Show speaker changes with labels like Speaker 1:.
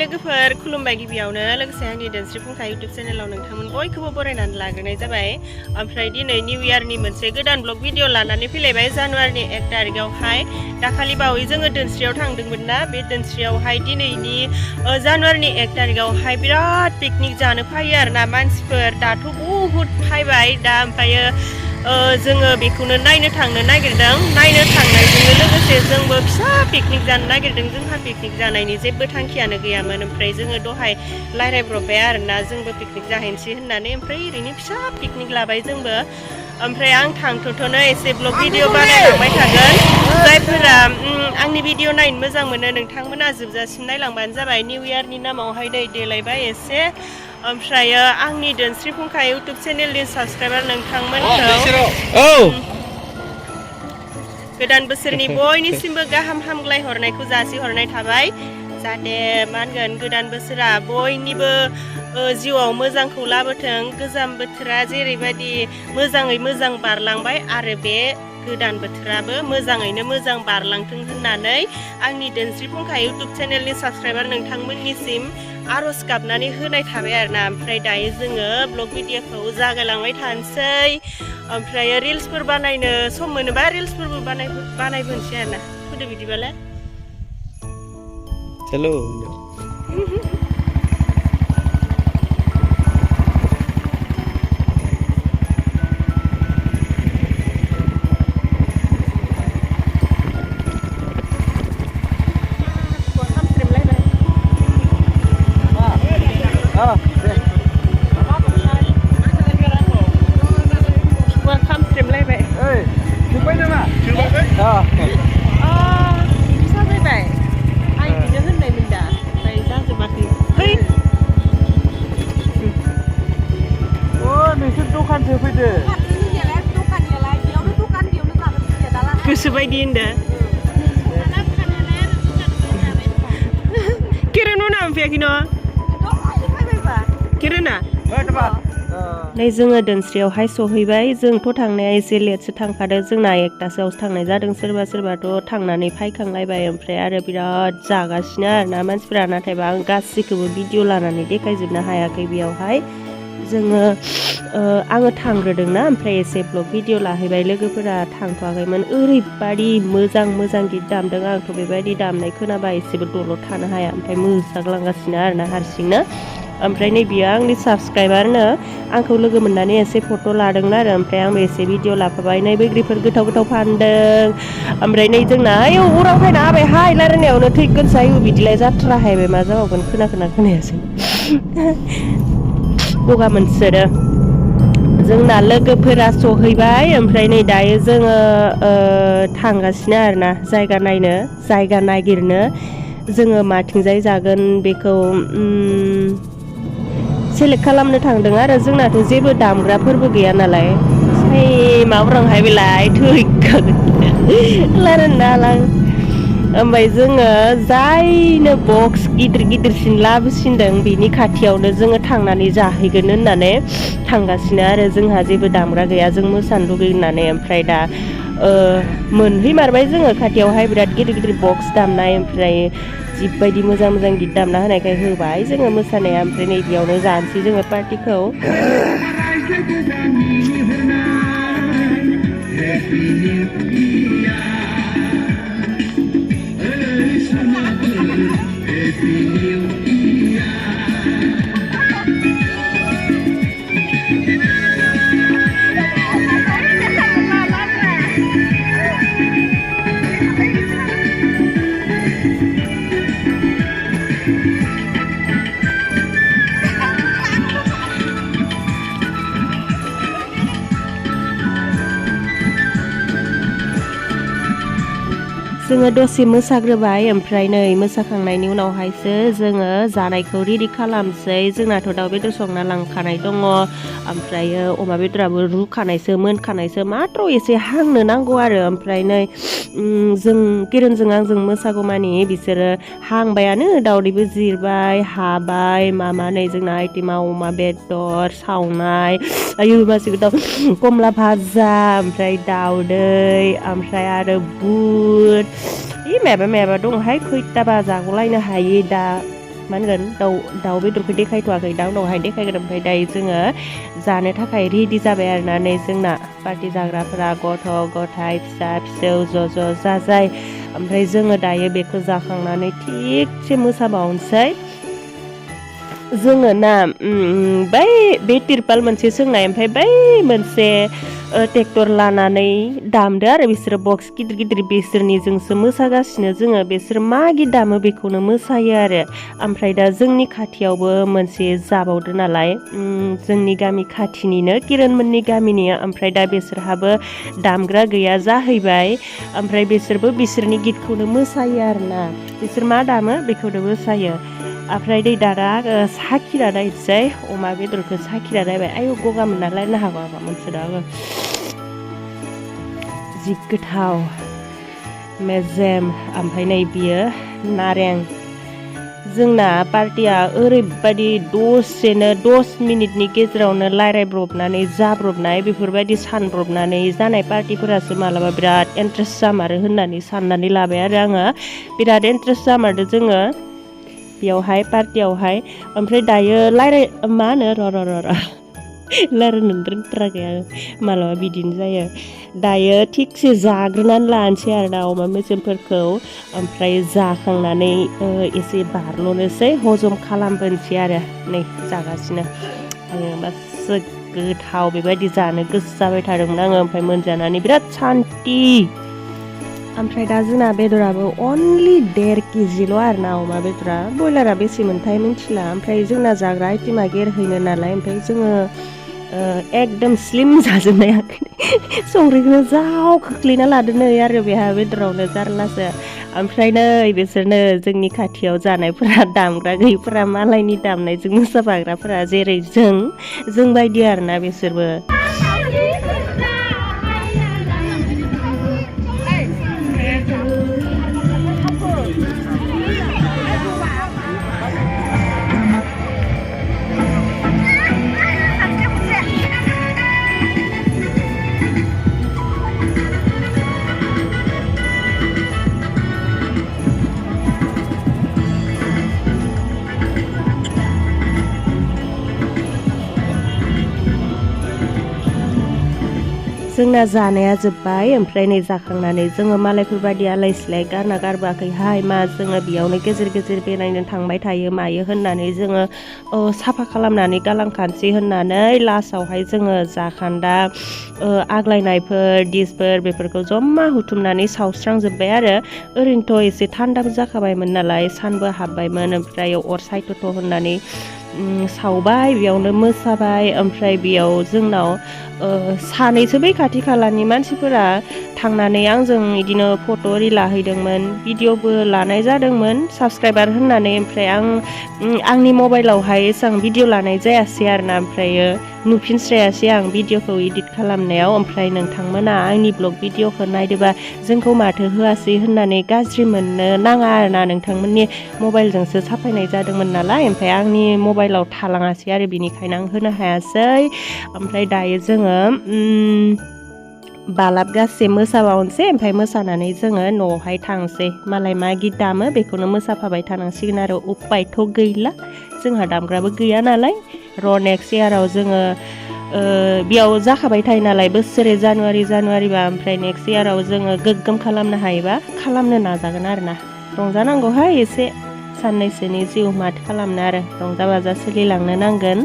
Speaker 1: लोगोफोर खुलुमबाय गिबियावनो लोगोसे आंनि दोनस्रि फुंखा इउटुब चेनेलाव नोंथांमोन बयखौबो बरायनानै लाग्रोनाय जाबाय। ओमफ्राय दिनै निउ इयारनि मोनसे गोदान ब्लग भिडिअ लानानै फैलायबाय जानुवारिनि 1 तारिखआवहाय। दाखालि बावै जोङो दोनस्रियाव थांदोंमोन ना, बे दोनस्रियावहाय दिनैनि जानुवारिनि 1 तारिखआवहाय बिराद पिकनिक जानो फैयो आरोना मानसिफोर। दाथ' बहुद फैबाय दा, ओमफ्रायो जोङो बेखौनो नायनो थांनो नागिरदों। नायनो थांनायजों लोगोसे जोंबो फिसा पिकनिक जानो नागिरदों। जोंहा पिकनिक जानायनि जेबो थांखियानो गैयामोन। ओमफ्राय जोङो दहाय रायज्लायब्रबबाय आरोना जोंबो पिकनिक जाहैनोसै होननानै। ओमफ्राय ओरैनो फिसा पिकनिक लाबाय जोंबो। ओमफ्राय आं थांथ'नो एसे ब्लग भिडिअ बानायलांबाय थागोन। जायफोरा आंनि भिडिअ नायनो मोजां मोनो नोंथांमोना जोबजासिम नायलांबानो जाबाय। निउ इयारनि नामावहाय देलायबाय एसे। ओमफ्रायो आंनि दोनस्रि फुंखा इउटुब चेनेलनि साबसक्राइबार नोंथांमोनखौ गोदान बोसोरनि बयनिसिमबो गाहाम हामग्लाय हरनायखौ जासिहरनाय थाबाय। जाहाथे मा होनगोन गोदान बोसोरा बयनिबो जिउआव मोजांखौ लाबोथों। गोजाम बोथोरा जेरैबायदि मोजाङै मोजां बारलांबाय आरो बे गोदान बोथोराबो मोजाङैनो मोजां बारलांथों होननानै आंनि दोनस्रि फुंखा इउटुब चेनेलनि साबसक्राइबार नोंथांमोननिसिम आर'ज गाबनानै होनाय थाबाय आरोना। ओमफ्राय दायो जोङो ब्लग भिडिअखौ जागायलांबाय थानोसै। ओमफ्राय रिल्सफोर बानायनो सम मोनोबा रिल्सफोरबो बानायबोनोसै आरोना। फुदो बिदिबालाय
Speaker 2: चलो
Speaker 1: गोसोबायदि होनदो किरण फैयाखै न' किरणा नै जोङो दोनस्रियावहाय सहैबाय। जोंथ' थांनाया एसे लेटसो थांखादों। जोंना 1तासोआवसो थांनाय जादों। सोरबा सोरबाथ' थांनानै फायखांलायबाय। ओमफ्राय आरो बिराद जागासिनो आरोना मानसिफोरा। नाथायबा आं गासैखौबो भिडिअ लानानै देखायजोबनो हायाखै बेयावहाय। जोङो आङो थांग्रोदोंना, ओमफ्राय एसे ब्लग भिडिअ लाहैबाय। लोगोफोरा थांथ'वाखैमोन। ओरैबायदि मोजां मोजां गित दामदों। आंथ' बेबायदि दामनाय खोनाबा एसेबो दलद थानो हाया। ओमफ्राय मोसाग्लांगासिनो आरोना हारसिंनो। ओमफ्राय नै बियो आंनि साबसक्राइबारनो आंखौ लोगो मोननानै एसे फट' लादोंमोन आरो। ओमफ्राय आंबो एसे भिडिअ लाफाबाय। नै बैग्रिफोर गोथाव गोथाव फानदों। ओमफ्राय नै जोंना आयौ उराव फायना हाबाय हाय रायलायनायावनो थैगोनसो आयु बिदिलाय जाथ्राहायबाय मा जाबावगोन खोनायासै गगा मोनसोदो। जोंना लोगोफोरा सहैबाय। ओमफ्राय नै दायो जोङो थांगासिनो आरोना जायगा नायनो, जायगा नागिरनो। जोङो माथिंजाय जागोन बेखौ सेलेक्ट खालामनो थांदों आरो। जोंनाथ' जेबो दामग्राफोरबो गैया नालाय। माब्रांहाय बेलाय थैखागोन रायलायनो हाला। ओमफ्राय जोङो जायनो बक्स गिदिर गिदिरसिन लाबोसिनदों बेनि खाथियावनो जोङो थांनानै जाहैगोन होननानै थांगासिनो आरो। जोंहा जेबो दामग्रा गैया, जों मोसानो लुगैनानै। ओमफ्राय दा मोनहैमारबाय जोङो खाथियावहाय बिराद गिदिर गिदिर बक्स दामनाय। ओमफ्राय जिबायदि मोजां मोजां गित दामना होनायखाय होबाय जोङो मोसानाया। ओमफ्राय नै बेयावनो जानोसै जोङो पार्टिखौ। जोङो दसे मोसाग्रोबाय। ओमफ्राय नै मोसाखांनायनि उनावहायसो जोङो जानायखौ रेडि खालामसै। जोंनाथ' दाउ बेदर संना लांखानाय दङ। ओमफ्रायो अमा बेदराबो रुखानायसो मोनखानायसो, माथ्र' एसे हांनो नांगौ आरो। ओमफ्राय नै जों किरणजों आंजों मोसागौमानि बिसोरो हांबायानो, दाउदैबो जिरबाय हाबाय नै जोंना आइटेमा अमा बेदर सावनाय आयु मासे गोथाव कमला भाजा, ओमफ्राय दाउदै, ओमफ्राय आरो बुट माबा दंहाय खैथाबा जागलायनो हायो दा मा होनगोन दाउ बेदरखौ देखायथ'वाखै दा उनावहाय देखायगोन ओमफ्राय दायो जोङो जानो थाखाय रेडि जाबाय आरोना नै जोंना पार्टि जाग्राफोरा गथ' गथाय फिसा फिसौ ज' जाजाय ओमफ्राय जोङो दायो बेखौ जाखांनानै थिगसे मोसाबावनोसै जोङो ना बै बे तिरपाल मोनसे सोंनाय ओमफ्राय बै मोनसे ट्रेक्टर लानानै दामदो आरो बिसोरो बक्स गिदिर बिसोरनिजोंसो मोसागासिनो जोङो बिसोर मा गित दामो बेखौनो मोसायो आरो ओमफ्राय दा जोंनि खाथियावबो मोनसे जाबावदो नालाय जोंनि गामि खाथिनिनो किरनमोननि गामिनि ओमफ्राय दा बिसोरहाबो दामग्रा गैया जाहैबाय ओमफ्राय बिसोरबो बिसोरनि गितखौनो मोसायो आरोना बिसोर मा दामो बेखौनो मोसायो ओमफ्राय दै दादा साखिना नायनोसै अमा बेदरखौ साखिना नायबाय आयौ गगा मोनना लायनो हागौ माबा मोनसे दा आङो जि गोथाव मेजेम ओमफ्राय नै बियो नारें जोंना पार्टिया ओरैबायदि दसेनो 10 मिनिटनि गेजेरावनो रायज्लायब्रबनानै जाब्रबनाय बेफोरबायदि सानब्रबनानै जानाय पार्टिफोरासो मालाबा बिराद इन्ट्रेस्ट जामारो होननानै साननानै लाबाय आरो आङो बिराद इन्ट्रेस्ट जामारदो जोङो बेयावहाय पार्टियावहाय ओमफ्राय दायो मा होनो र' रायज्लायनो रोंथाराखै आं मालाबा बिदिनो जायो दायो थिगसे जाग्रोनानै लानोसै आरो ना अमा मेजेमफोरखौ ओमफ्राय जाखांनानै एसे बारल'नोसै हजम खालामबोनोसै आरो नै जागासिनो आङो मासे गोथाव बेबायदि जानो गोसो जाबाय थादोंमोन आङो ओमफ्राय मोनजानानै बिराद सान्ति ओमफ्राय दा जोंना बेदराबो अनलि 1.5 केजिल' आरो ना अमा बेदरा बयलारा बेसे मोनथाय मिन्थिला ओमफ्राय जोंना जाग्रा आइटेमा गेरहैनो नालाय ओमफ्राय जोङो एकदम स्लिम जाजोबनो हायाखै संख्रिखौनो जाव खोख्लैना लादो नै आरो बेहा बेदरावनो जारलासो ओमफ्राय नै बिसोरनो जोंनि खाथियाव जानायफोरा दामग्रा गैयिफोरा मालायनि दामनायजों मोसाफाग्राफोरा जेरै जों बायदि आरोना बिसोरबो जोंना जानाया जोब्बाय ओमफ्राय नै जाखांनानै जोङो मालायफोरबायदि आलाय सिलाय गारना गारबोआखैहाय मा जोङो बेयावनो गेजेर बेरायनो थांबाय थायो मायो होननानै जोङो साफा खालामनानै गालांखानोसै होननानै लास्टावहाय जोङो जाखान्दा आग्लायनायफोर डिसफोर बेफोरखौ जमा हुथुमनानै सावस्रांजोब्बाय आरो ओरैनोथ' एसे थान्दाबो जाखाबायमोन नालाय सानबो हाबबायमोन ओमफ्राय अर सायथ'थ' होननानै सावबाय बेयावनो मोसाबाय ओमफ्राय बेयाव जोंनाव सानैसो बै खाथि खालानि मानसिफोरा थांनानै आंजों इदिनो फट' ओरि लाहैदोंमोन भिडिअ'बो लानाय जादोंमोन साबस्क्राइबार होननानै ओमफ्राय आंनि मबाइलावहाय एसेबां भिडिअ' लानाय जायासै आरोना ओमफ्रायो नुफिनस्रायासै आं भिडिअ'खौ इदिट खालामनायाव ओमफ्राय नोंथांमोना आंनि ब्लग भिडिअ'खौ नायदोबा जोंखौ माथो होआसै होननानै गाज्रि मोननो नाङा आरोना नोंथांमोननि मबाइलजोंसो साफायनाय जादोंमोन नालाय ओमफ्राय आंनि मबाइलाव थालाङासै आरो बिनिखायनो आं होनो हायासै ओमफ्राय दायो जोङो बालाबगासे मोसाबावनोसै ओमफ्राय मोसानानै जोङो न'आवहाय थांसै मालाय मा गित दामो बेखौनो मोसाफाबाय थानांसिगोन आरो उपायथ' गैला जोंहा दामग्राबो गैया नालाय नेक्स्ट इयाराव जोङो बेयाव जाखाबाय थायो नालाय बोसोरे जानुवारिबा ओमफ्राय नेक्स्ट इयाराव जोङो गोग्गोम खालामनो हायोबा खालामनो नाजागोन आरोना रंजानांगौहाय एसे साननैसोनि जिउ माथो खालामनो आरो रंजा बाजा सोलिलांनो नांगोन